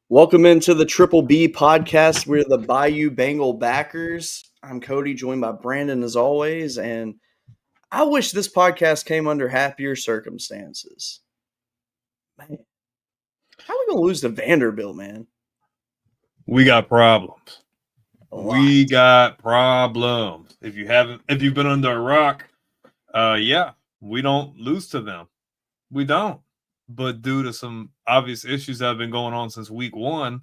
Welcome into the Triple B podcast. We're the Bayou Bengal backers. I'm Cody, joined by Brandon as always, and I wish this podcast came under happier circumstances. Man, how are we going to lose to Vanderbilt, man? We got problems. We got problems. If you've been under a rock, we don't lose to them. We don't. But due to some obvious issues that have been going on since week one,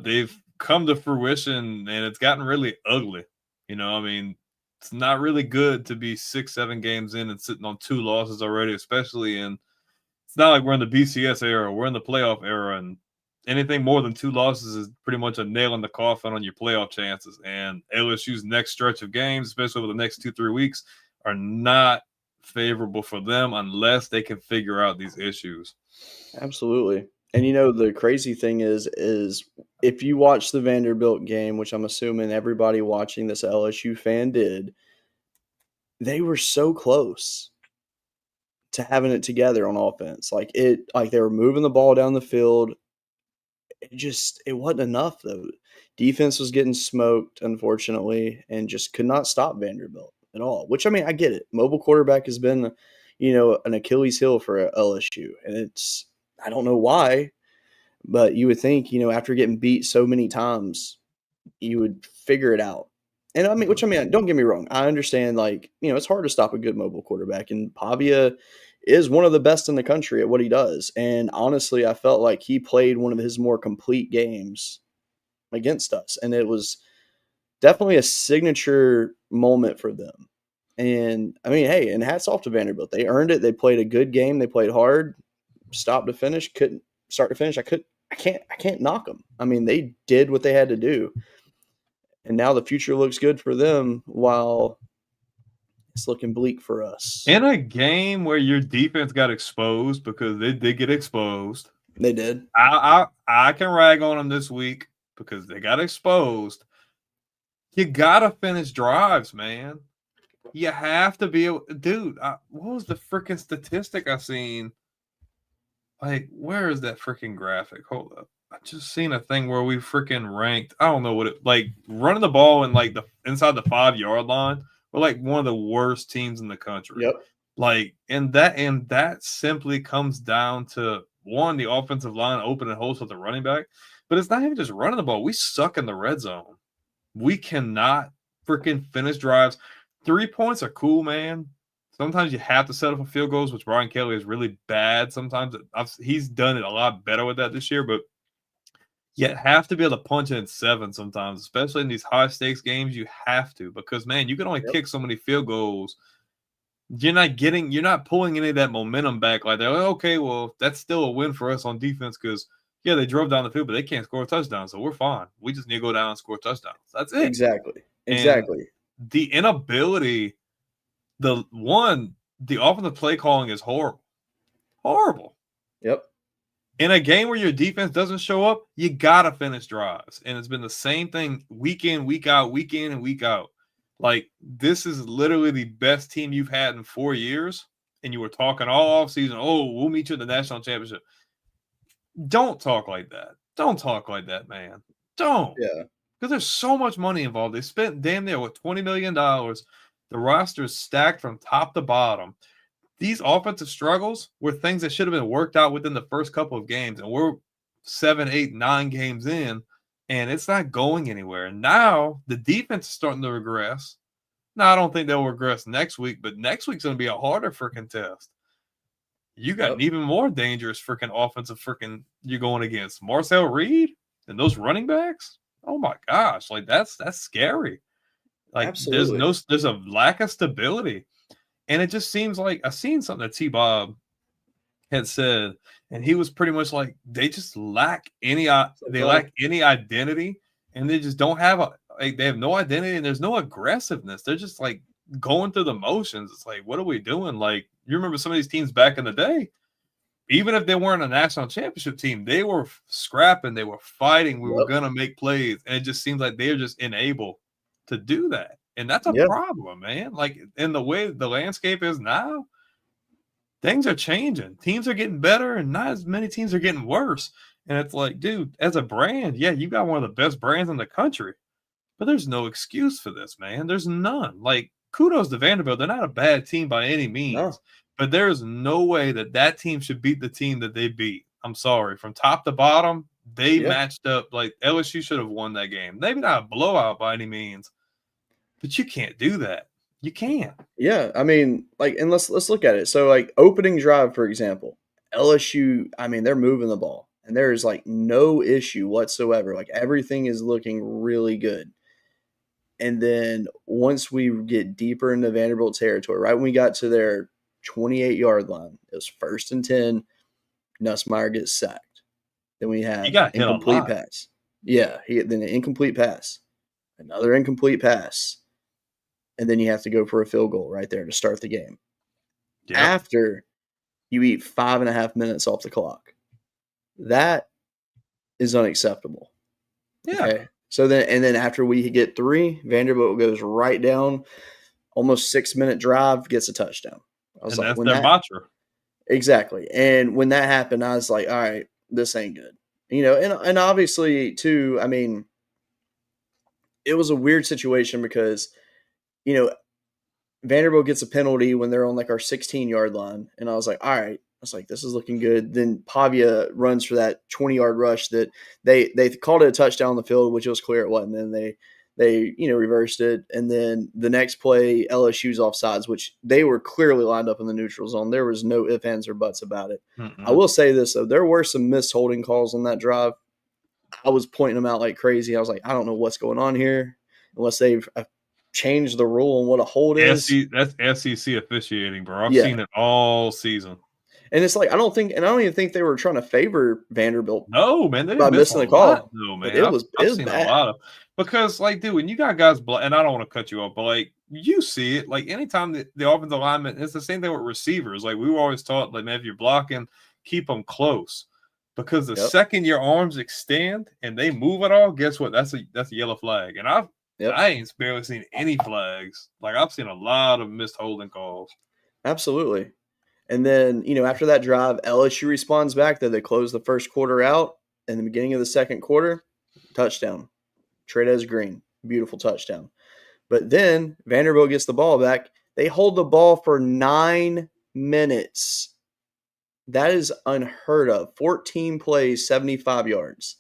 they've come to fruition, and it's gotten really ugly. It's not really good to be 6-7 games in and sitting on 2 losses already, especially it's not like we're in the BCS era. We're in the playoff era, and anything more than 2 losses is pretty much a nail in the coffin on your playoff chances. And LSU's next stretch of games, especially over the next 2-3 weeks, are not favorable for them unless they can figure out these issues. Absolutely. And the crazy thing is if you watch the Vanderbilt game, which I'm assuming everybody watching this LSU fan did, they were so close to having it together on offense. Like they were moving the ball down the field. It wasn't enough though. Defense was getting smoked, unfortunately, and just could not stop Vanderbilt at all, which, I get it. Mobile quarterback has been, an Achilles heel for LSU, and I don't know why, but you would think, after getting beat so many times, you would figure it out. And don't get me wrong. I understand, it's hard to stop a good mobile quarterback, and Pavia is one of the best in the country at what he does. And honestly, I felt like he played one of his more complete games against us, and it was definitely a signature moment for them. And hey, and hats off to Vanderbilt. They earned it. They played a good game. They played hard, start to finish. I can't knock them. They did what they had to do. And now the future looks good for them while it's looking bleak for us. In a game where your defense got exposed, because they did get exposed. They did. I can rag on them this week because they got exposed. You got to finish drives, man. You have to be able – dude, what was the freaking statistic I seen? Where is that freaking graphic? Hold up. I just seen a thing where we freaking ranked – I don't know what it – running the ball in, the inside the 5-yard line. We're, one of the worst teams in the country. Yep. Like, and that simply comes down to one, the offensive line opening holes with the running back, but it's not even just running the ball. We suck in the red zone. We cannot freaking finish drives. 3 points are cool, man. Sometimes you have to set up for field goals, which Brian Kelly is really bad. Sometimes he's done it a lot better with that this year, but you have to be able to punch it in 7 sometimes, especially in these high stakes games. You have to, because man, you can only kick so many field goals. You're not pulling any of that momentum back. Like, they're like, okay, well, that's still a win for us on defense because yeah, they drove down the field, but they can't score a touchdown, so we're fine. We just need to go down and score touchdowns. That's it. Exactly. And the inability, the offensive play calling is horrible. Horrible. Yep. In a game where your defense doesn't show up, you gotta finish drives. And it's been the same thing week in, week out, week in and week out. Like, this is literally the best team you've had in 4 years. And you were talking all offseason, oh, we'll meet you in the national championship. Don't talk like that. Don't talk like that, man. Don't. Yeah. Because there's so much money involved. They spent damn near $20 million. The roster is stacked from top to bottom. These offensive struggles were things that should have been worked out within the first couple of games. And we're 7, 8, 9 games in, and it's not going anywhere. And now the defense is starting to regress. Now, I don't think they'll regress next week, but next week's going to be a harder freaking test. You got an even more dangerous freaking offensive freaking you're going against. Marcel Reed and those running backs. Oh my gosh, like that's scary. Like, absolutely. there's a lack of stability. And it just seems like I've seen something that T-Bob had said, and he was pretty much like, they just lack any identity, and they just don't have they have no identity, and there's no aggressiveness. They're just like going through the motions. It's like, what are we doing? Like, you remember some of these teams back in the day, even if they weren't a national championship team, they were scrapping, they were fighting, we were gonna make plays, and it just seems like they're just unable to do that. And that's a problem, man. Like, in the way the landscape is now, things are changing. Teams are getting better, and not as many teams are getting worse. And it's like, dude, as a brand, yeah, you got one of the best brands in the country, but there's no excuse for this, man. There's none. Like, kudos to Vanderbilt. They're not a bad team by any means, but there's no way that team should beat the team that they beat. I'm sorry. From top to bottom, they matched up. Like, LSU should have won that game. Maybe not a blowout by any means, but you can't do that. You can't. Yeah, I mean, like, and let's look at it. So, like, opening drive, for example, LSU, I mean, they're moving the ball, and there is like no issue whatsoever. Like, everything is looking really good. And then once we get deeper into Vanderbilt territory, right when we got to their 28-yard line, it was 1st and 10. Nussmeier gets sacked. Then we have incomplete pass. Yeah, then an incomplete pass, another incomplete pass. And then you have to go for a field goal right there to start the game. Yep. After you eat 5.5 minutes off the clock. That is unacceptable. Yeah. Okay. So then after we get 3, Vanderbilt goes right down, almost 6-minute drive, gets a touchdown. I was and like, that's their mantra. Exactly. And when that happened, I was like, all right, this ain't good. You know, and obviously too, I mean, it was a weird situation because, you know, Vanderbilt gets a penalty when they're on like our 16-yard line. And I was like, all right. I was like, this is looking good. Then Pavia runs for that 20-yard rush that they called it a touchdown on the field, which was clear it wasn't. And then they reversed it. And then the next play, LSU's offsides, which they were clearly lined up in the neutral zone. There was no ifs, ands, or buts about it. I will say this, though. There were some missed holding calls on that drive. I was pointing them out like crazy. I was like, I don't know what's going on here unless they've changed the rule on what a hold is. That's SEC officiating, bro. I've seen it all season. And it's like, I don't even think they were trying to favor Vanderbilt. No, man, they by missing the call. No, man, I've seen bad. a lot of, because, like, dude, when you got guys, and I don't want to cut you off, but like, you see it, like, anytime the offensive lineman, it's the same thing with receivers. Like, we were always taught, like, man, if you're blocking, keep them close, because the second your arms extend and they move at all, guess what? That's a yellow flag. And I ain't barely seen any flags. Like, I've seen a lot of missed holding calls. Absolutely. And then, you know, after that drive, LSU responds back that they close the first quarter out. In the beginning of the second quarter, touchdown. Tradez Green, beautiful touchdown. But then Vanderbilt gets the ball back. They hold the ball for 9 minutes. That is unheard of. 14 plays, 75 yards.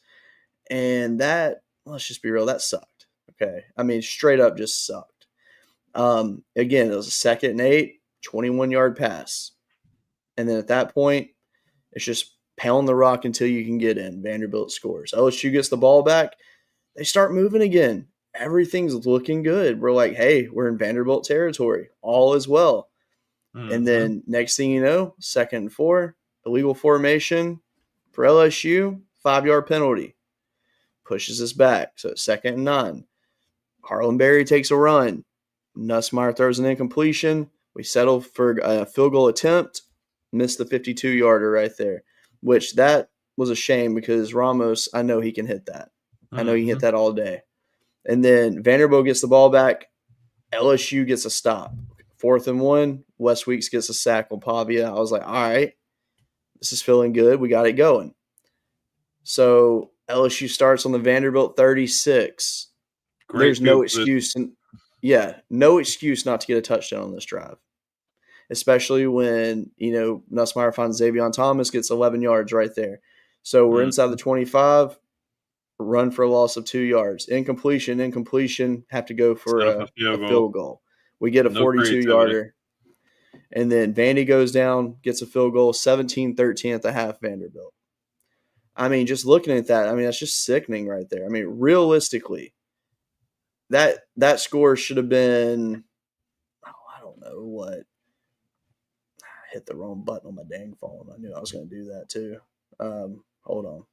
And that, let's just be real, that sucked. Okay. I mean, straight up just sucked. Again, it was a 2nd and 8, 21-yard pass. And then at that point, it's just pound the rock until you can get in. Vanderbilt scores. LSU gets the ball back. They start moving again. Everything's looking good. We're like, hey, we're in Vanderbilt territory. All is well. Mm-hmm. And then next thing you know, 2nd and 4, illegal formation for LSU, 5-yard penalty. Pushes us back. So it's 2nd and 9. Harlan Berry takes a run. Nussmeier throws an incompletion. We settle for a field goal attempt. Missed the 52-yarder right there, which that was a shame because Ramos, I know he can hit that. I know he can hit that all day. And then Vanderbilt gets the ball back. LSU gets a stop. 4th and 1. West Weeks gets a sack on Pavia. I was like, all right, this is feeling good. We got it going. So LSU starts on the Vanderbilt 36. There's no excuse. No excuse not to get a touchdown on this drive, especially when, Nussmeier finds Xavier Thomas, gets 11 yards right there. So we're inside the 25, run for a loss of 2 yards. Incompletion, have to go for a field goal. We get a 42-yarder. And then Vandy goes down, gets a field goal, 17-13 at the half, Vanderbilt. I mean, just looking at that, I mean, that's just sickening right there. I mean, realistically, that score should have been, I don't know what. I hit the wrong button on my dang phone. I knew I was going to do that too. Hold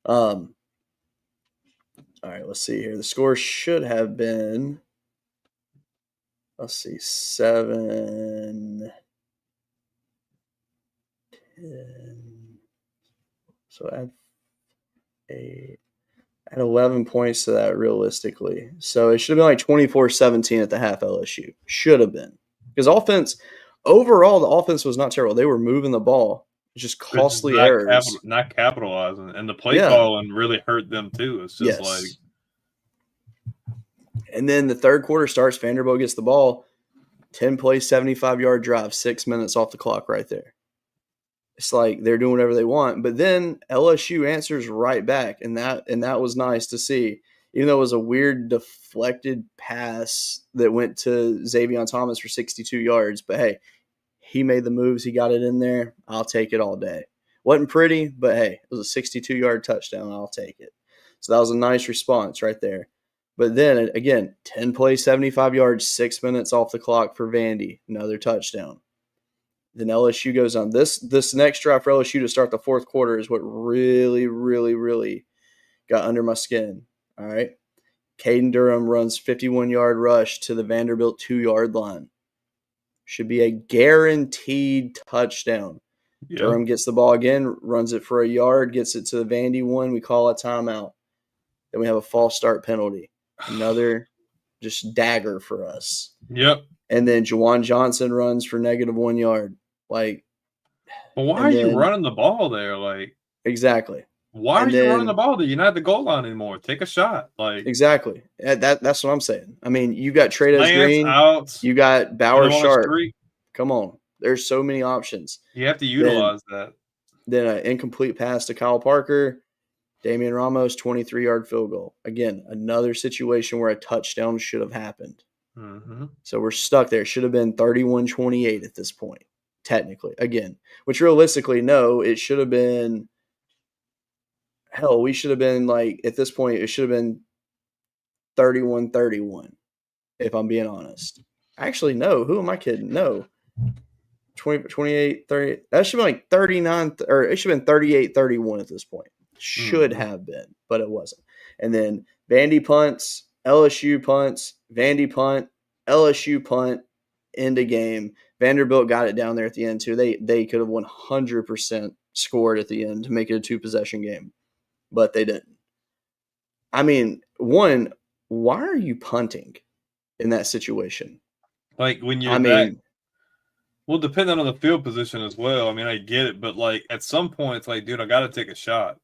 on. All right, let's see here. The score should have been, 7, 10. So add 11 points to that realistically. So it should have been like 24-17 at the half. LSU should have been, because overall the offense was not terrible. They were moving the ball. It's just costly errors, not capitalizing, and the play calling really hurt them too. It's just like. And then the third quarter starts. Vanderbilt gets the ball, 10 play, 75-yard drive, 6 minutes off the clock right there. It's like they're doing whatever they want. But then LSU answers right back, and that was nice to see. Even though it was a weird deflected pass that went to Xavier Thomas for 62 yards. But, hey, he made the moves. He got it in there. I'll take it all day. Wasn't pretty, but, hey, it was a 62-yard touchdown. I'll take it. So that was a nice response right there. But then, again, 10 plays, 75 yards, 6 minutes off the clock for Vandy. Another touchdown. Then LSU goes on. This next drive for LSU to start the fourth quarter is what really, really, really got under my skin. All right. Caden Durham runs 51-yard rush to the Vanderbilt 2-yard line. Should be a guaranteed touchdown. Yeah. Durham gets the ball again, runs it for a yard, gets it to the Vandy 1. We call a timeout. Then we have a false start penalty. Another just dagger for us. Yep. And then Juwan Johnson runs for -1 yard. Like, but why are you running the ball there? Like, exactly. Why are you running the ball there? You're not at the goal line anymore. Take a shot. Like, exactly. That's what I'm saying. I mean, you got Trey'Dez Green, you got Bauer Sharp. Come on, there's so many options. You have to utilize that. Then an incomplete pass to Kyle Parker. Damian Ramos, 23-yard field goal. Again, another situation where a touchdown should have happened. Mm-hmm. So we're stuck there. Should have been 31-28 at this point, technically. Again, which realistically, no, it should have been – hell, we should have been like – at this point, it should have been 31-31, if I'm being honest. Actually, no. Who am I kidding? No. 28, 30 – that should be like 39 – or it should have been 38-31 at this point. Should have been, but it wasn't. And then Vandy punts, LSU punts, Vandy punt, LSU punt, end of game. Vanderbilt got it down there at the end too. They could have 100% scored at the end to make it a 2-possession game, but they didn't. I mean, one, why are you punting in that situation? Like when you're well, depending on the field position as well. I mean, I get it, but like at some point, it's like, dude, I got to take a shot.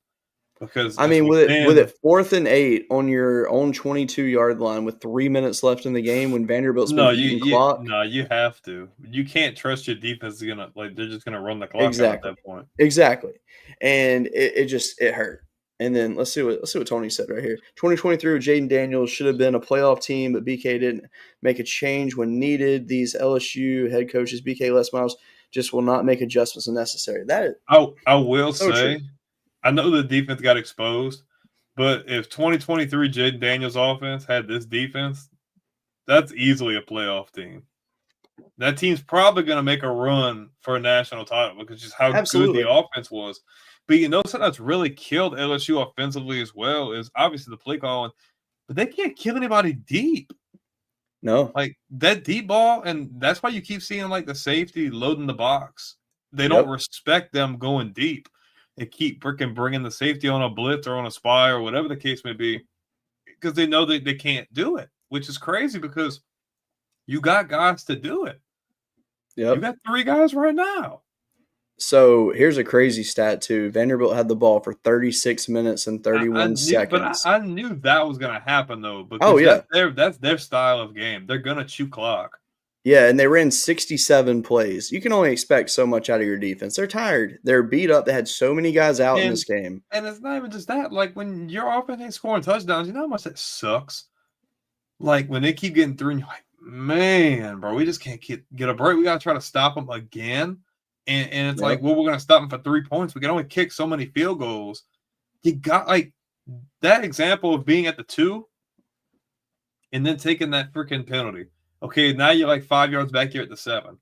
Because I if mean, we with stand, it 4th and 8 on your own 22-yard line with 3 minutes left in the game when Vanderbilt's been no, eating clock. you have to. You can't trust your defense is gonna they're just gonna run the clock out at Exactly. that point. Exactly. And it hurt. And then let's see what Tony said right here. 2023 with Jaden Daniels should have been a playoff team, but BK didn't make a change when needed. These LSU head coaches, BK Les Miles, just will not make adjustments unnecessary. That is I will so true. say, I know the defense got exposed, but if 2023 Jaden Daniels offense had this defense, that's easily a playoff team. That team's probably going to make a run for a national title because just how good the Absolutely. offense was. But you know something that's really killed LSU offensively as well is obviously the play calling, but they can't kill anybody deep. No. Like that deep ball, and that's why you keep seeing like the safety loading the box. They don't Yep. respect them going deep. They keep freaking bringing the safety on a blitz or on a spy or whatever the case may be because they know that they can't do it, which is crazy because you got guys to do it. You Yep. got 3 guys right now. So here's a crazy stat too. Vanderbilt had the ball for 36 minutes and I 31 knew, but seconds. I knew that was going to happen though Oh because yeah. that's their style of game. They're going to chew clock. Yeah, and they ran 67 plays. You can only expect so much out of your defense. They're tired. They're beat up. They had so many guys out in this game. And it's not even just that. Like when your offense ain't scoring touchdowns, you know how much that sucks. Like when they keep getting through, and you're like, man, bro, we just can't get a break. We got to try to stop them again. And it's like, Yep. well, we're going to stop them for 3 points. We can only kick so many field goals. You got like that example of being at the 2 and then taking that freaking penalty. Okay, now you're like 5 yards back here at the 7.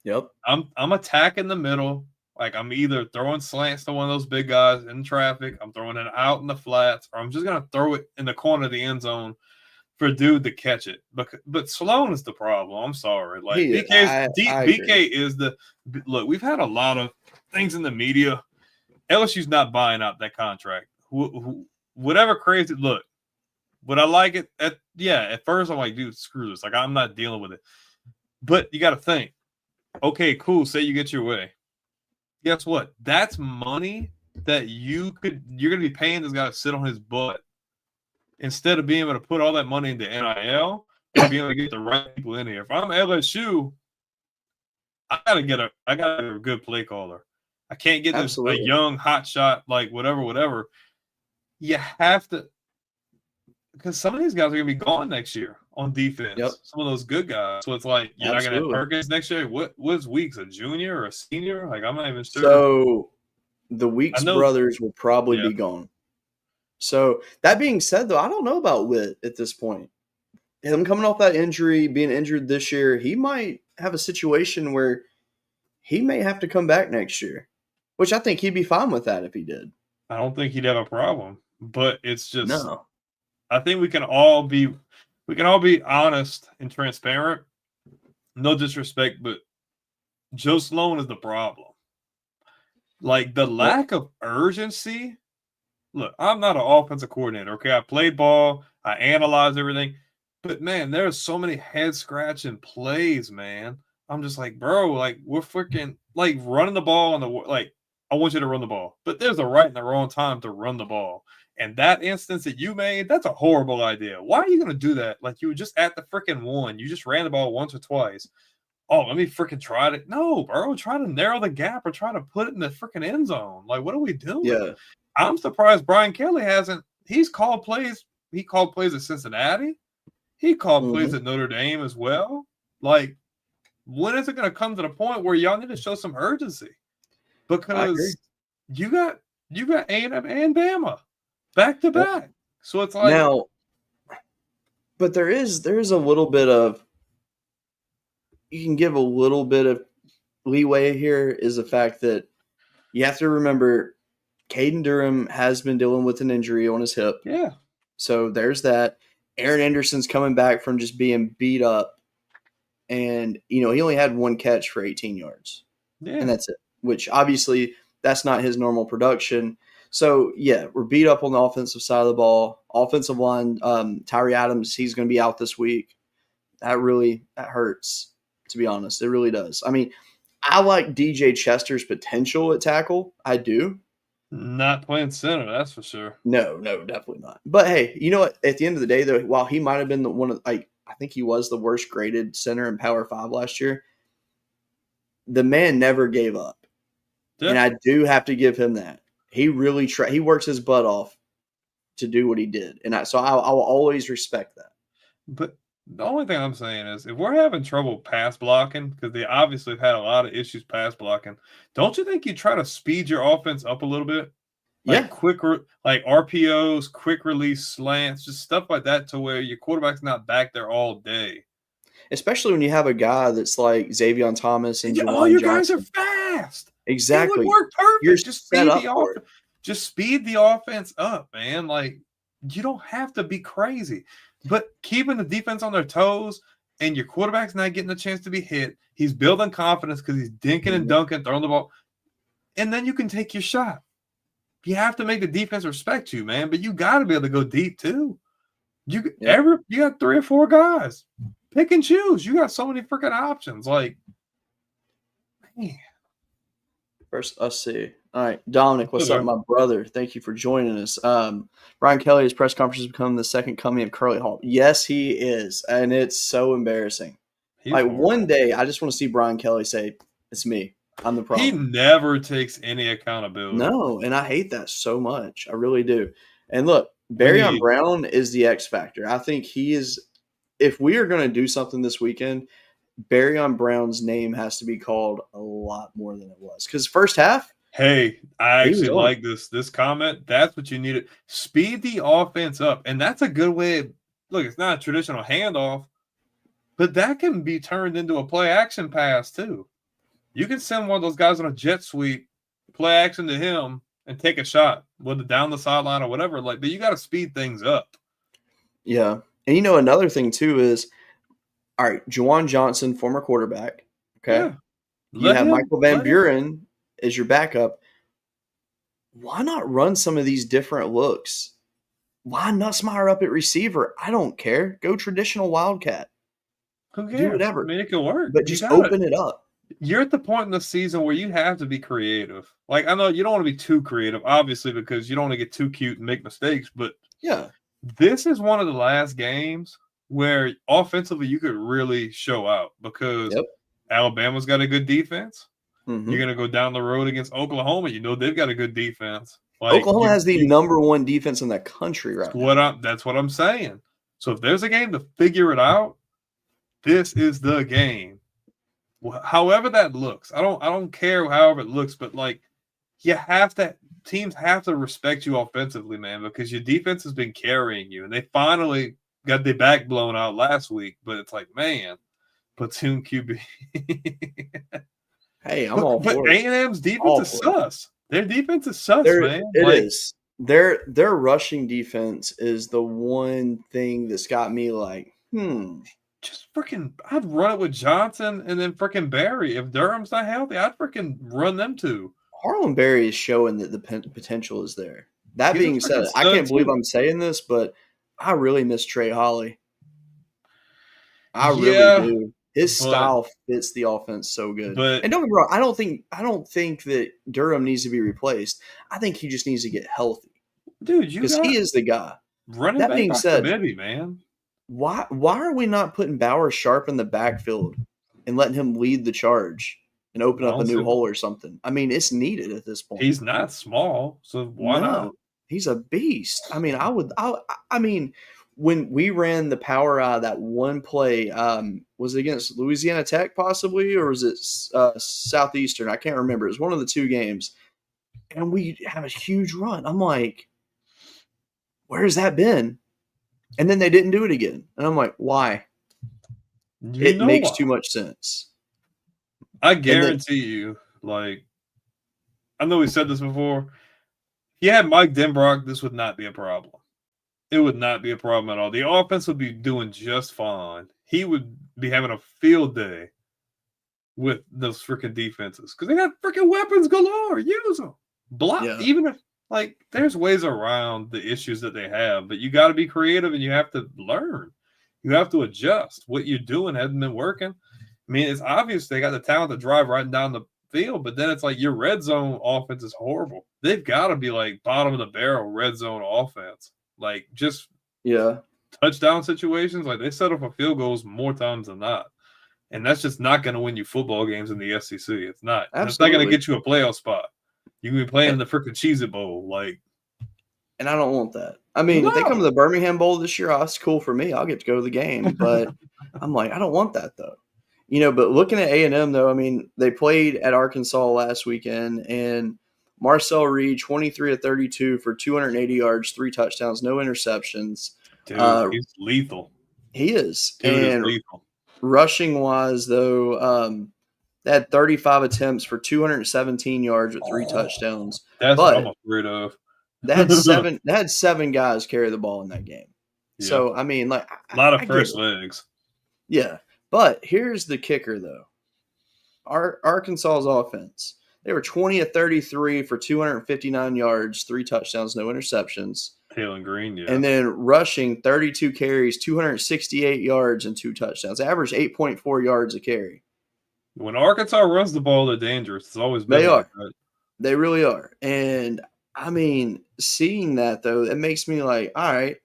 Yep. I'm attacking the middle. Like I'm either throwing slants to one of those big guys in traffic, I'm throwing it out in the flats, or I'm just gonna throw it in the corner of the end zone for a dude to catch it. But Sloan is the problem. I'm sorry. Like I agree. BK is the look. We've had a lot of things in the media. LSU's not buying out that contract. Whatever crazy look. Would I like it? At first I'm like, dude, screw this. Like I'm not dealing with it. But you got to think. Okay, cool. Say you get your way. Guess what? That's money that you're going to be paying this guy to sit on his butt instead of being able to put all that money into NIL and being able to get the right people in here. If I'm LSU, I gotta get a good play caller. I can't get this a young hot shot like whatever. You have to, because some of these guys are gonna be gone next year on defense. Yep. Some of those good guys. So it's like you're not gonna have Perkins next year. What's Weeks, a junior or a senior? Like I'm not even sure. So the Weeks brothers will probably be gone. So that being said, though, I don't know about Witt at this point. Him coming off that injury, being injured this year, he might have a situation where he may have to come back next year, which I think he'd be fine with that if he did. I don't think he'd have a problem, but it's just no. I think we can all be honest and transparent. No disrespect, but Joe Sloan is the problem. Like the lack of urgency. Look, I'm not an offensive coordinator. Okay, I played ball, I analyze everything, but man, there's so many head scratching plays, man. I'm just like, bro, like we're freaking like running the ball on the like. I want you to run the ball, but there's a right and the wrong time to run the ball. And that instance that you made, that's a horrible idea. Why are you going to do that? Like you were just at the freaking 1. You just ran the ball once or twice. Oh, let me freaking try it. No, bro, try to narrow the gap or try to put it in the freaking end zone. Like, what are we doing? Yeah. I'm surprised Brian Kelly hasn't. He's called plays. He called plays at Cincinnati. He called plays at Notre Dame as well. Like, when is it going to come to the point where y'all need to show some urgency? Because you got A&M and Bama back to back. So it's like now, but there is a little bit of, you can give a little bit of leeway here is the fact that you have to remember Caden Durham has been dealing with an injury on his hip. Yeah. So there's that. Aaron Anderson's coming back from just being beat up. And, he only had 1 catch for 18 yards. Yeah. And that's it, which obviously that's not his normal production. So, yeah, we're beat up on the offensive side of the ball. Offensive line, Tyree Adams, he's going to be out this week. That hurts, to be honest. It really does. I mean, I like DJ Chester's potential at tackle. I do. Not playing center, that's for sure. No, definitely not. But hey, you know what? At the end of the day, though, while he might have been the one of I think he was the worst graded center in Power Five last year. The man never gave up, and Yeah. I do have to give him that. He really he works his butt off to do what he did, and I will always respect that. But the only thing I'm saying is if we're having trouble pass blocking, because they obviously have had a lot of issues pass blocking, don't you think you try to speed your offense up a little bit? Like Yeah, like RPOs, quick release slants, just stuff like that to where your quarterback's not back there all day. especially when you have a guy that's like Xavier Thomas and All Jawan your guys are Johnson. fast. It would Exactly. work You're perfect. Just set speed up the for it. offense. Just speed the offense up, man. Like you don't have to be crazy, but keeping the defense on their toes and your quarterback's not getting a chance to be hit. He's building confidence because he's dinking and dunking, throwing the ball, and then you can take your shot. You have to make the defense respect you, man. But you got to be able to go deep too. You got 3 or 4 guys. Pick and choose. You got so many freaking options. Like, man. First, let's see. All right, Dominic, what's Sure. up, my brother? Thank you for joining us. Brian Kelly's press conference has become the second coming of Curly Hall. Yes, he is, and it's so embarrassing. He's like horrible. one day, I just want to see Brian Kelly say, "It's me. I'm the He problem." never takes any accountability. No, and I hate that so much. I really do. And look, Barryon Brown is the X factor. I think he is. If we are going to do something this weekend, Barryon Brown's name has to be called a lot more than it was. Because first half, hey, I he was actually on. like this comment. That's what you needed. Speed the offense up. And that's a good way. Look, it's not a traditional handoff, but that can be turned into a play action pass too. You can send one of those guys on a jet sweep, play action to him, and take a shot, whether down the sideline or whatever. Like, but you got to speed things up. Yeah. And you know, another thing too is, all right, Jawan Johnson, former quarterback. Okay. Yeah. You have Michael Van Buren as your backup. Why not run some of these different looks? Why Nussmeier up at receiver? I don't care. Go traditional Wildcat. Who cares? Do whatever. I mean, it can work. But just open it up. You're at the point in the season where you have to be creative. Like, I know you don't want to be too creative, obviously, because you don't want to get too cute and make mistakes. But yeah, this is one of the last games where offensively you could really show out because Alabama's got a good defense. Mm-hmm. You're going to go down the road against Oklahoma. You know they've got a good defense. Like, Oklahoma has the number one defense in the country right now. That's what I'm saying. So if there's a game to figure it out, this is the game. However that looks, I don't care however it looks, but like teams have to respect you offensively, man, because your defense has been carrying you, and they finally got their back blown out last week. But it's like, man, platoon QB. Hey, I'm all for it. But A&M's defense is sus. Their defense is sus, man. It is. Their rushing defense is the one thing that's got me like, just freaking, I'd run it with Johnson and then freaking Barry. If Durham's not healthy, I'd freaking run them too. Harlan Barry is showing that the potential is there. That being said, I can't believe I'm saying this, but I really miss Trey Holly. I really do. His style fits the offense so good. And don't get me wrong, I don't think that Durham needs to be replaced. I think he just needs to get healthy. Dude, because he is the guy. Running that being said, man. Why are we not putting Bauer Sharp in the backfield and letting him lead the charge and open up a new hole or something? I mean, it's needed at this point. He's not small, so why not? He's a beast. I mean, I mean, when we ran the power that one play, was it against Louisiana Tech possibly, or was it Southeastern? I can't remember. It was one of the two games, and we have a huge run. I'm like, where's that been? And then they didn't do it again. And I'm like, why? It makes too much sense. I guarantee you, like, I know we said this before. If you had Mike Denbrock, this would not be a problem. It would not be a problem at all. The offense would be doing just fine. He would be having a field day with those freaking defenses because they got freaking weapons galore. Use them. Block. Yeah. Even if, like, there's ways around the issues that they have, but you got to be creative and you have to learn. You have to adjust. What you're doing hasn't been working. I mean, it's obvious they got the talent to drive right down the field, but then it's like your red zone offense is horrible. They've got to be like bottom of the barrel red zone offense. Like just touchdown situations, like they set up for field goals more times than not. And that's just not going to win you football games in the SEC. It's not. It's not going to get you a playoff spot. You can be playing in the freaking Cheez-It Bowl. And I don't want that. I mean, if they come to the Birmingham Bowl this year, that's cool for me. I'll get to go to the game. But I'm like, I don't want that, though. But looking at A&M, though, I mean, they played at Arkansas last weekend, and Marcel Reed, 23 of 32 for 280 yards, 3 touchdowns, no interceptions. Dude, he's lethal. He is. Dude is lethal. Rushing-wise, though, they had 35 attempts for 217 yards with 3 touchdowns. That's what I'm afraid of. They had 7 guys carry the ball in that game. Yeah. So, I mean, like a lot of fresh legs. Yeah. But here's the kicker, though. Arkansas's offense, they were 20 of 33 for 259 yards, 3 touchdowns, no interceptions. Taylor Green, yeah. And then rushing, 32 carries, 268 yards, and 2 touchdowns. They averaged 8.4 yards a carry. When Arkansas runs the ball, they're dangerous. It's always been like that. They really are. And, I mean, seeing that, though, it makes me like, all right,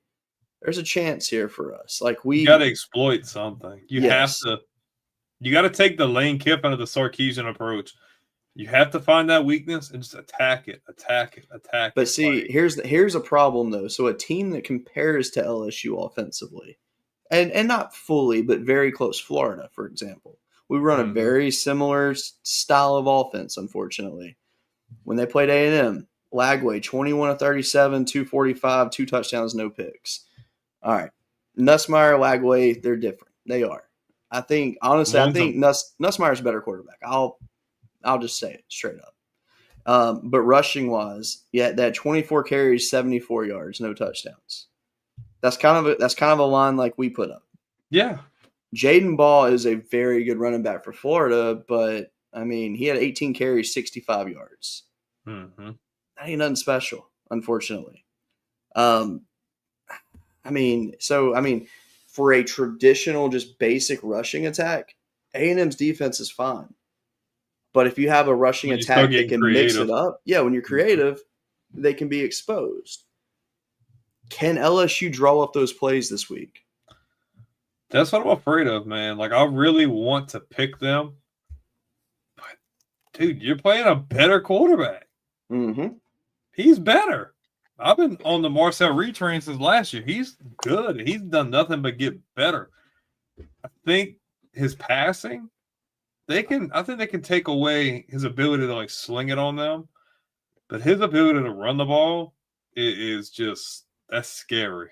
there's a chance here for us. Like you got to exploit something. You have to. You got to take the Lane Kiffin of the Sarkisian approach. You have to find that weakness and just attack it. But see, here's a problem though. So a team that compares to LSU offensively, and not fully, but very close. Florida, for example, we run a very similar style of offense. Unfortunately, when they played A&M, Lagway 21 of 37, 245, 2 touchdowns, no picks. All right. Nussmeier, Lagway, they're different. They are. I think, honestly, Nussmeier's a better quarterback. I'll just say it straight up. But rushing-wise, that 24 carries, 74 yards, no touchdowns. That's kind of a line like we put up. Yeah. Jaden Ball is a very good running back for Florida, but, I mean, he had 18 carries, 65 yards. Mm-hmm. That ain't nothing special, unfortunately. For a traditional, just basic rushing attack, A&M's defense is fine. But if you have a rushing attack that can mix it up, when you're creative, they can be exposed. Can LSU draw up those plays this week? That's what I'm afraid of, man. Like, I really want to pick them. But, dude, you're playing a better quarterback. Mm-hmm. He's better. I've been on the Marcel Reed train since last year. He's good. He's done nothing but get better. I think his passing, I think they can take away his ability to like sling it on them. But his ability to run the ball is just, that's scary.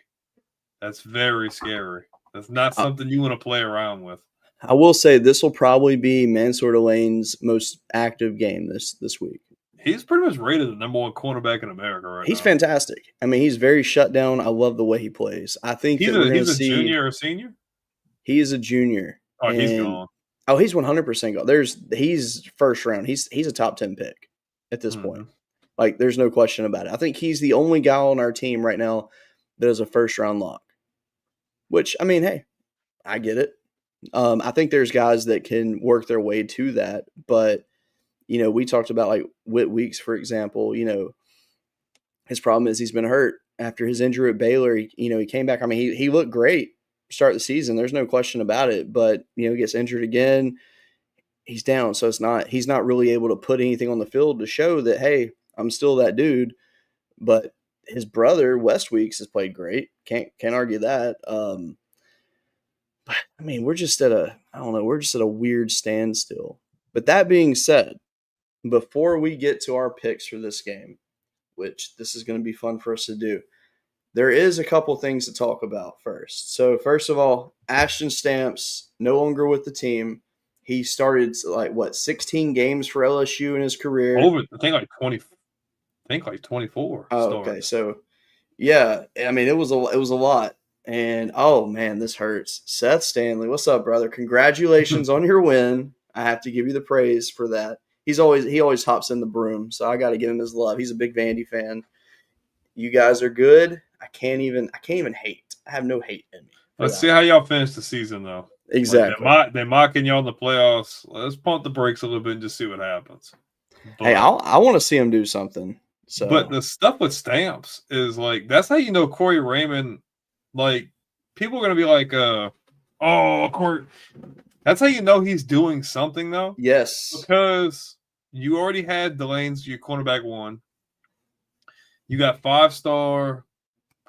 That's very scary. That's not something you want to play around with. I will say this will probably be Mansour Lane's most active game this week. He's pretty much rated the number 1 cornerback in America right now. He's fantastic. I mean, he's very shut down. I love the way he plays. I think he's a junior or senior? He is a junior. Oh, he's gone. Oh, he's 100% gone. He's first round. He's a top 10 pick at this point. Like, there's no question about it. I think he's the only guy on our team right now that is a first round lock. Which, I mean, hey, I get it. I think there's guys that can work their way to that, but we talked about like Whit Weeks, for example. His problem is he's been hurt after his injury at Baylor. He came back. I mean, he looked great to start the season. There's no question about it. But he gets injured again. He's down, so he's not really able to put anything on the field to show that, hey, I'm still that dude. But his brother West Weeks has played great. Can't argue that. But I mean, we're just at a weird standstill. But that being said, before we get to our picks for this game, which this is going to be fun for us to do, there is a couple things to talk about first. So first of all, Ashton Stamps, no longer with the team. He started 16 games for LSU in his career. I think like 24. Oh, okay. So yeah, I mean, it was a lot. And oh man, this hurts. Seth Stanley, what's up, brother? Congratulations on your win. I have to give you the praise for that. He always hops in the broom, so I got to give him his love. He's a big Vandy fan. You guys are good. I can't even hate. I have no hate in me. Let's see how y'all finish the season, though. Exactly. Like they're mocking y'all in the playoffs. Let's pump the brakes a little bit and just see what happens. Hey, But I want to see him do something. but So the stuff with Stamps is like that's how you know Corey Raymond. Like people are gonna be like, oh Corey. That's how you know he's doing something though, yes, because you already had Delane's your cornerback one. You got 5-star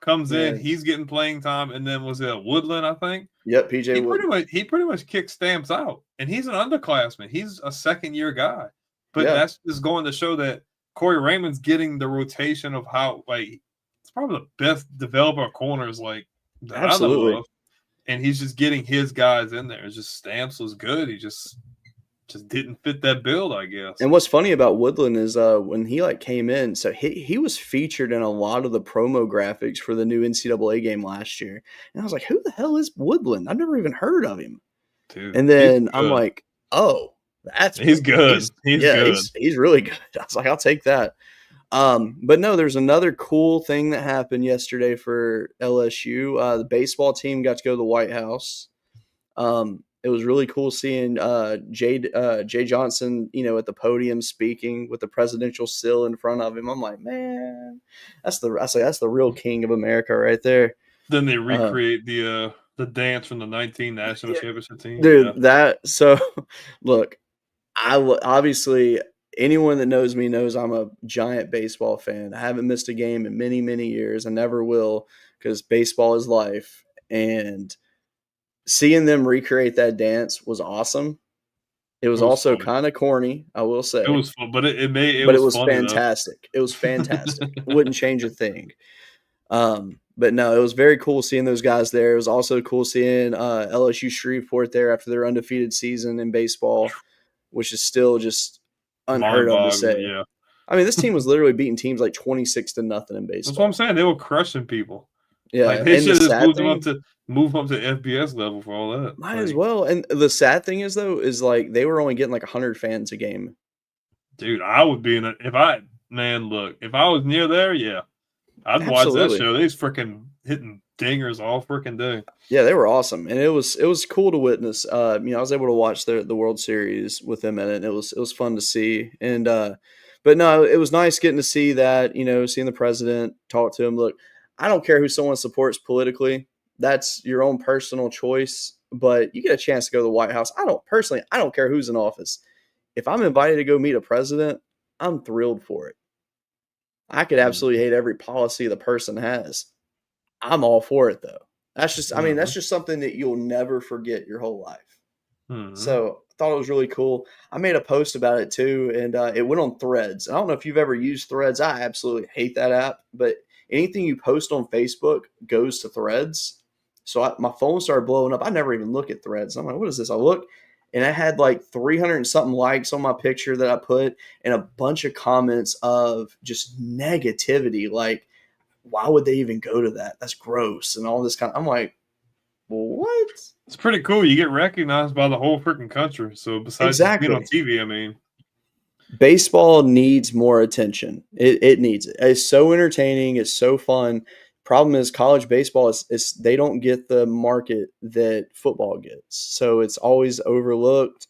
comes in, yes, he's getting playing time, and then was it Woodland? I think yep. PJ Wood. he pretty much kicked Stamps out, and he's an underclassman. He's a second-year guy, but Yeah, that's just going to show that Corey Raymond's getting the rotation of how like it's probably the best developer of corners like that I know absolutely. of, and he's just getting his guys in there. It's just Stamps was good. He just didn't fit that build, I guess. And what's funny about Woodland is when he like came in, so he was featured in a lot of the promo graphics for the new NCAA game last year. And I was like, who the hell is Woodland? I've never even heard of him. Dude, And he's then I'm good. like, oh, that's He's Woodland. good. He's good. He's really good. I was like, I'll take that. But no, there's another cool thing that happened yesterday for LSU. The baseball team got to go to the White House. It was really cool seeing Jay Johnson, at the podium speaking with the presidential seal in front of him. I'm like, man, that's the real king of America right there. Then they Uh, recreate the dance from the 19 national yeah, championship team. Yeah. dude, look, obviously anyone that knows me knows I'm a giant baseball fan. I haven't missed a game in many, many years. I never will because baseball is life. And seeing them recreate that dance was awesome. It It was was also funny. kind of corny, I will It say, was fun, but it but it was was funny though. fantastic. It was fantastic. Wouldn't change a thing. But no, it was very cool seeing those guys there. It was also cool seeing LSU Shreveport there after their undefeated season in baseball, which is still just unheard of to Mind-boggling, say. yeah. I mean, this team was literally beating teams like 26-0 in That's what I'm baseball. saying. They were crushing people. Like Yeah, they and the should have just sad moved them thing, up to FBS level for all that. might as Like, well. And the sad thing is though, is like they were only getting like 100 fans a game. dude, I would be in it if I look, if I was near there, yeah. I'd watch that Absolutely. show. They's freaking hitting dingers all freaking day. Yeah, they were awesome, and it was cool to witness. I was able to watch the World Series with them in it. And it was fun to see, and but no, it was nice getting to see that. Seeing the president talk to him. Look, I don't care who someone supports politically. That's your own personal choice. But you get a chance to go to the White House. I don't care who's in office. If I'm invited to go meet a president, I'm thrilled for it. I could absolutely hate every policy the person has. I'm all for it though. That's Mhm. just something that you'll never forget your whole life. Mhm. So I thought it was really cool. I made a post about it too, and it went on Threads. I don't know if you've ever used Threads. I absolutely hate that app, but anything you post on Facebook goes to Threads. So my phone started blowing up. I never even look at Threads. I'm like, what is this? I look, and I had like 300 and something likes on my picture that I put, and a bunch of comments of just negativity, like, why would they even go to that? That's gross and all this kind. I'm like, what? It's pretty cool. You get recognized by the whole freaking country. So besides just being on Exactly. TV, I mean, Baseball needs more attention. It needs it. It's so entertaining. It's so fun. Problem is, college baseball is they don't get the market that football gets, so it's always overlooked.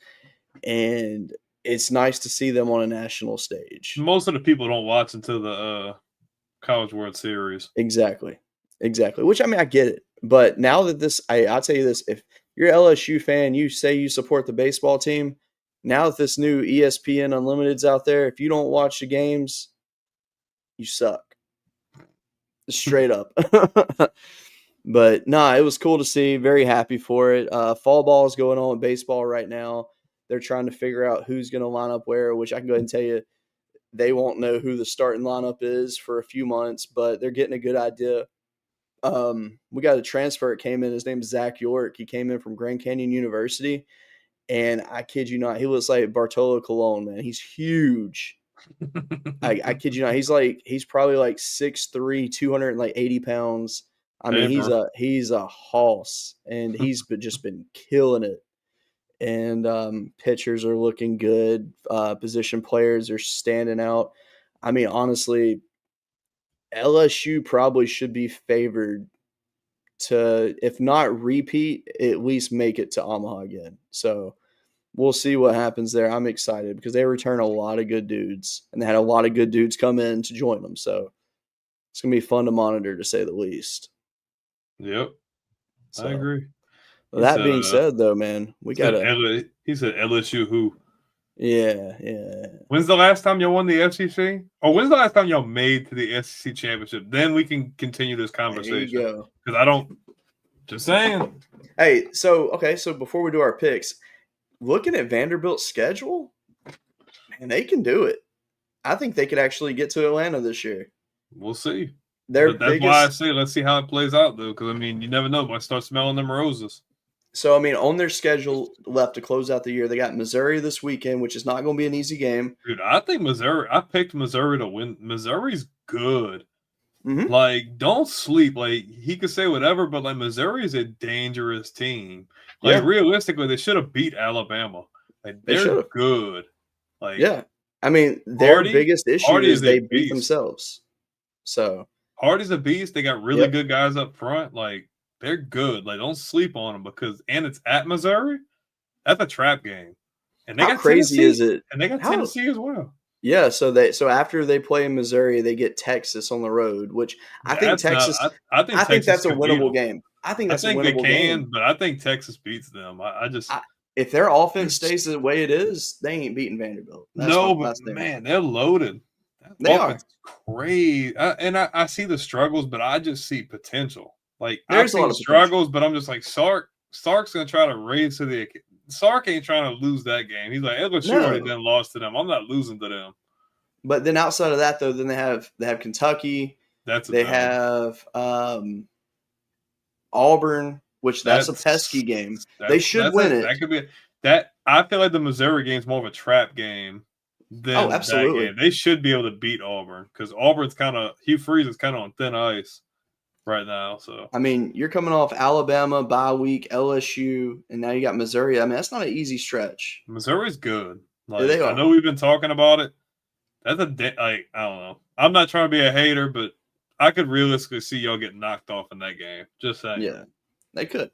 And it's nice to see them on a national stage. most of the people don't watch until the College World Series. Exactly. Exactly. Which I mean, I get it. But now that I'll tell you this, if you're an LSU fan, you say you support the baseball team. Now that this new ESPN Unlimited's out there, if you don't watch the games, you suck. Straight up. But nah, it was cool to see. Very happy for it. Fall ball is going on with baseball right now. They're trying to figure out who's going to line up where, which I can go ahead and tell you, they won't know who the starting lineup is for a few months, but they're getting a good idea. We got a transfer. It came in. His name's Zach York. He came in from Grand Canyon University, and I kid you not, he looks like Bartolo Colon, man. He's huge. I kid you not. He's probably like 6'3", 280 pounds. I mean, Hey, he's bro. a hoss, and just been killing it. And pitchers are looking good. Position players are standing out. I mean, honestly, LSU probably should be favored to, if not repeat, at least make it to Omaha again. So we'll see what happens there. I'm excited because they return a lot of good dudes, and they had a lot of good dudes come in to join them. So it's going to be fun to monitor, to say the least. Yep, I So agree. that being said, though, man, we got to. He said LSU who? Yeah, yeah. When's the last time y'all won the FCC? Or when's the last time y'all made to the SEC championship? Then we can continue this conversation. There you go. Because I don't. Just saying. Hey, so before we do our picks, looking at Vanderbilt's schedule, man, they can do it. I think they could actually get to Atlanta this year. We'll see. That's why I say let's see how it plays out, though. Because, I mean, you never know. Might start smelling them roses. So, I mean, on their schedule left to close out the year, they got Missouri this weekend, which is not going to be an easy game. Dude, I think I picked Missouri to win. Missouri's good. Mm-hmm. Like, don't sleep. Like, he could say whatever, but, like, Missouri is a dangerous team. Like, realistically, they should have beat Alabama. Like, they're good. Like, yeah. I mean, their biggest issue is they beat themselves. So Hardy's a beast. They got really good guys up front. Like, they're good. Like, don't sleep on them and it's at Missouri. That's a trap game. And they got crazy Tennessee, is it? And they got Tennessee as well. Yeah, so after they play in Missouri, they get Texas on the road, which I think Texas. I think that's a winnable game. I think that's a winnable game. But I think Texas beats them. If their offense stays the way it is, they ain't beating Vanderbilt. But man, they're loaded. They are crazy, and I see the struggles, but I just see potential. Like, there's a lot of struggles, but I'm just like Sark's gonna try to raise to the. Sark ain't trying to lose that game. He's like, LSU already done lost to them. I'm not losing to them. But then outside of that, though, then they have Kentucky. They have Auburn, which that's a pesky game. They should win it. That could be that. I feel like the Missouri game is more of a trap game than absolutely. that game. They should be able to beat Auburn because Auburn's Hugh Freeze is kind of on thin ice right now. So, I mean, you're coming off Alabama bye week, LSU, and now you got Missouri. I mean, that's not an easy stretch. Missouri's good. Like, they are. I know we've been talking about it. That's I don't know. I'm not trying to be a hater, but I could realistically see y'all get knocked off in that game. Just saying. Yeah, they could.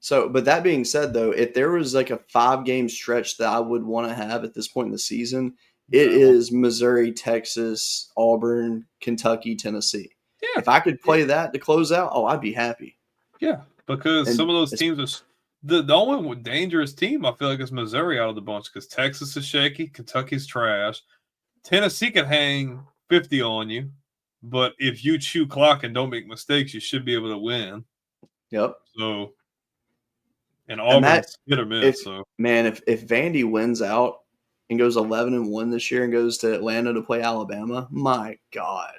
So, but that being said, though, if there was like a 5-game stretch that I would want to have at this point in the season, it is Missouri, Texas, Auburn, Kentucky, Tennessee. Yeah. If I could play that to close out, I'd be happy. Yeah, because some of those teams are the only dangerous team I feel like is Missouri out of the bunch because Texas is shaky, Kentucky's trash, Tennessee can hang 50 on you, but if you chew clock and don't make mistakes, you should be able to win. Yep. So, and Auburn's hit or miss. Man, if Vandy wins out and goes 11-1 this year and goes to Atlanta to play Alabama, my God.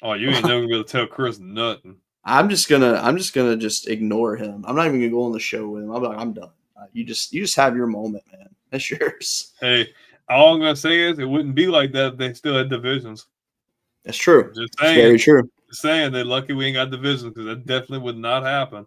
Oh, you ain't never gonna tell Chris nothing. I'm just gonna just ignore him. I'm not even gonna go on the show with him. I'm like, I'm done. You just have your moment, man. That's yours. Hey, all I'm gonna say is it wouldn't be like that if they still had divisions. That's true. Just saying. It's very true. Just saying they're lucky we ain't got divisions because that definitely would not happen.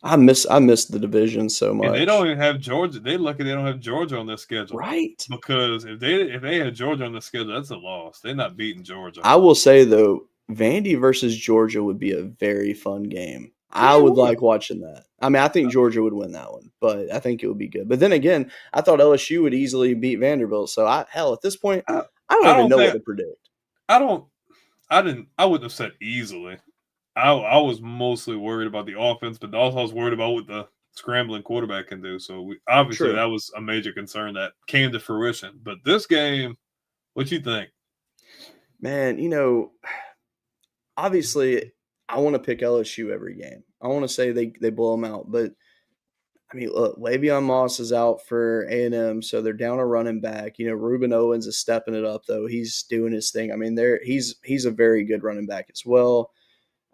I miss the division so much. And they don't even have Georgia. They're lucky they don't have Georgia on their schedule. Right. Because if they had Georgia on the schedule, that's a loss. They're not beating Georgia. I will say though, Vandy versus Georgia would be a very fun game. I would like watching that. I mean, I think Georgia would win that one, but I think it would be good. But then again, I thought LSU would easily beat Vanderbilt. So at this point, I don't even know what to predict. I wouldn't have said easily. I was mostly worried about the offense, but also I was worried about what the scrambling quarterback can do. So obviously that was a major concern that came to fruition. But this game, what you think? Man, obviously I want to pick LSU every game. I want to say they blow them out. But, I mean, look, Le'Veon Moss is out for A&M, so they're down a running back. Reuben Owens is stepping it up, though. He's doing his thing. I mean, he's a very good running back as well.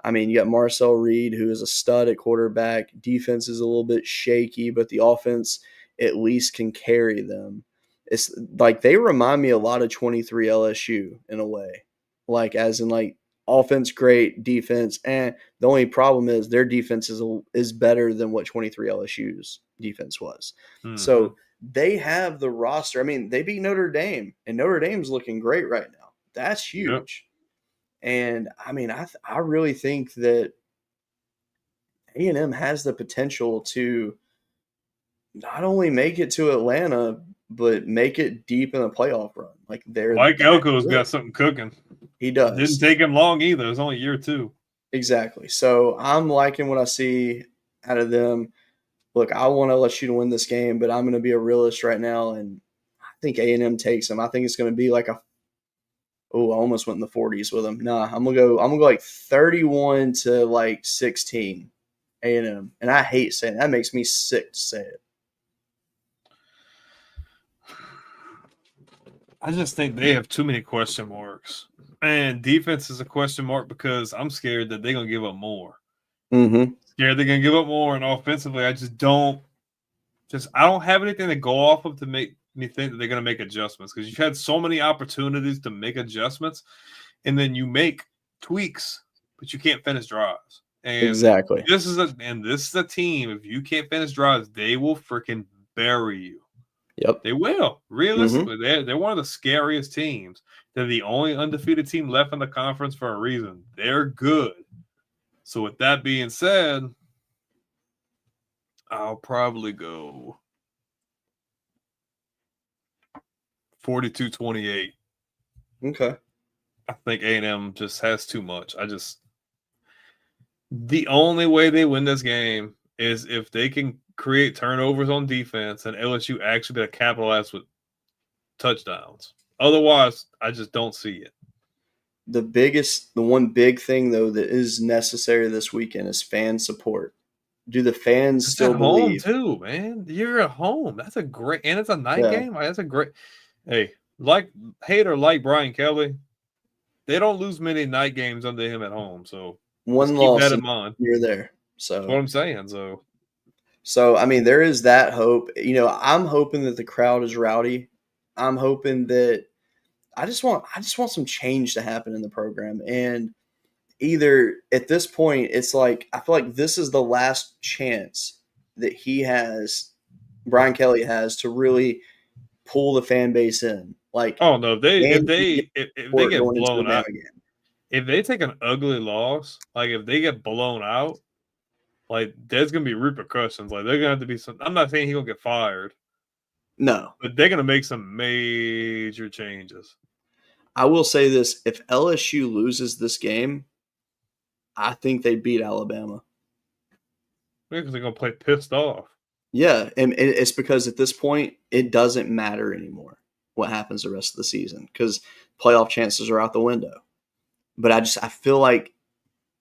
I mean, you got Marcel Reed, who is a stud at quarterback. Defense is a little bit shaky, but the offense at least can carry them. It's like they remind me a lot of 23 LSU in a way. Like, as in, like, offense great, defense, and the only problem is their defense is better than what 23 LSU's defense was. Mm-hmm. So they have the roster. I mean, they beat Notre Dame, and Notre Dame's looking great right now. That's huge. Yep. And, I mean, I really think that A&M has the potential to not only make it to Atlanta, but make it deep in the playoff run. Like they're Mike that Elko's good. got something cooking. He Didn't does. take him long either. It was only year 2. Exactly. So I'm liking what I see out of them. Look, I want LSU to win this game, but I'm going to be a realist right now, and I think A&M takes them. I think it's going to be like I almost went in the 40s with them. Nah, I'm gonna go like 31 to like 16 A&M, and I hate saying that. Makes me sick to say it. I just think they have too many question marks. And defense is a question mark because I'm scared that they're going to give up more. Mm-hmm. Scared they're going to give up more. And offensively, I don't have anything to go off of to make me think that they're going to make adjustments, because you've had so many opportunities to make adjustments, and then you make tweaks, but you can't finish drives. And Exactly. this is a team, if you can't finish drives, they will freaking bury you. Yep. They will. Realistically, they're one of the scariest teams. They're the only undefeated team left in the conference for a reason. They're good. So with that being said, I'll probably go 42-28. Okay. I think A&M just has too much. The only way they win this game is if they can create turnovers on defense and LSU actually be able to capitalize with touchdowns. Otherwise, I just don't see it. The one big thing though that is necessary this weekend is fan support. Do the fans It's still at home believe? too, man. You're at home. That's a great, and it's a night Yeah. game. That's a great. Hey, hate or like Brian Kelly, they don't lose many night games under him at home. So just One keep loss that in and mind. you're there. That's what I'm saying. So I mean, there is that hope. I'm hoping that the crowd is rowdy. I'm hoping that I just want some change to happen in the program. And either at this point, it's like I feel like this is the last chance that Brian Kelly has to really pull the fan base in. Like, Oh no, fans need to get if they support get going into the blown Bama out, game. if they take an ugly loss, like if they get blown out, like there's gonna be repercussions. Like they're gonna have to be some. I'm not saying he's gonna get fired, No, but they're gonna make some major changes. I will say this: if LSU loses this game, I think they beat Alabama. Because they're gonna play pissed off. Yeah, and it's because at this point it doesn't matter anymore what happens the rest of the season because playoff chances are out the window. But I feel like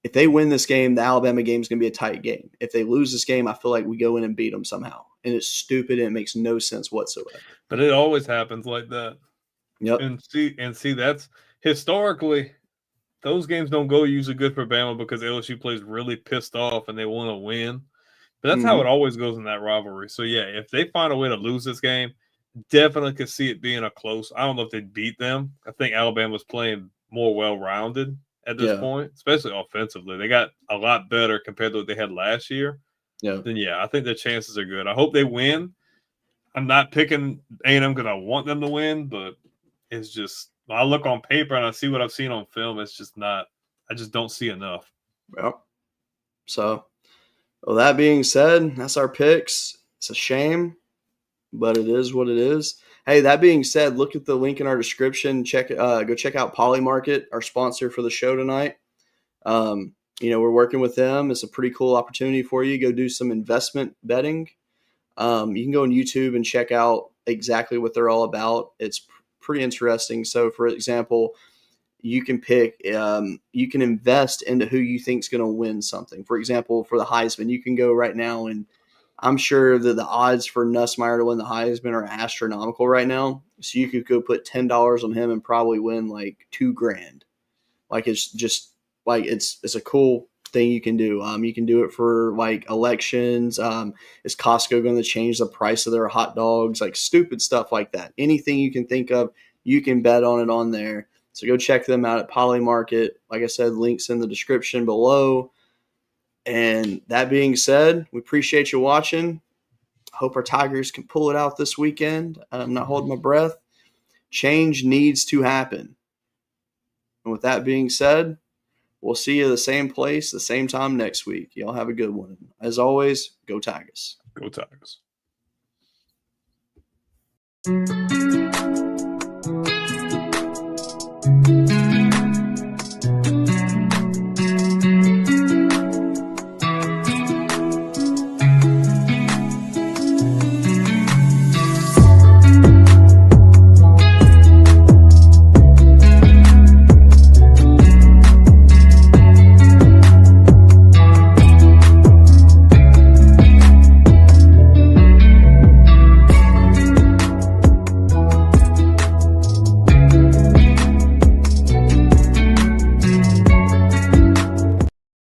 if they win this game, the Alabama game is going to be a tight game. If they lose this game, I feel like we go in and beat them somehow, and it's stupid and it makes no sense whatsoever. But it always happens like that. Yep. And see that's historically those games don't go usually good for Bama because LSU plays really pissed off and they want to win. But that's how it always goes in that rivalry. So yeah, if they find a way to lose this game, definitely could see it being a close. I don't know if they'd beat them. I think Alabama's playing more well-rounded at this point, especially offensively. They got a lot better compared to what they had last year. Yeah. Then yeah, I think their chances are good. I hope they win. I'm not picking A&M because I want them to win, but it's just when I look on paper and I see what I've seen on film, it's just not. I just don't see enough. Well, so well, that being said, that's our picks. It's a shame, but it is what it is. Hey, that being said, look at the link in our description. Go check out PolyMarket, our sponsor for the show tonight. We're working with them. It's a pretty cool opportunity for you. Go do some investment betting. You can go on YouTube and check out exactly what they're all about. It's pretty interesting. So, for example, you can you can invest into who you think is going to win something. For example, for the Heisman, you can go right now, and I'm sure that the odds for Nussmeier to win the Heisman are astronomical right now. So you could go put $10 on him and probably win like $2,000. Like it's just like it's a cool thing you can do. You can do it for like elections. Is Costco going to change the price of their hot dogs? Like stupid stuff like that. Anything you can think of, you can bet on it on there. So go check them out at PolyMarket. Like I said, links in the description below. And that being said, we appreciate you watching. Hope our Tigers can pull it out this weekend. I'm not holding my breath. Change needs to happen. And with that being said, We'll see you the same place, the same time next week. Y'all have a good one. As always, go Tigers. Go Tigers.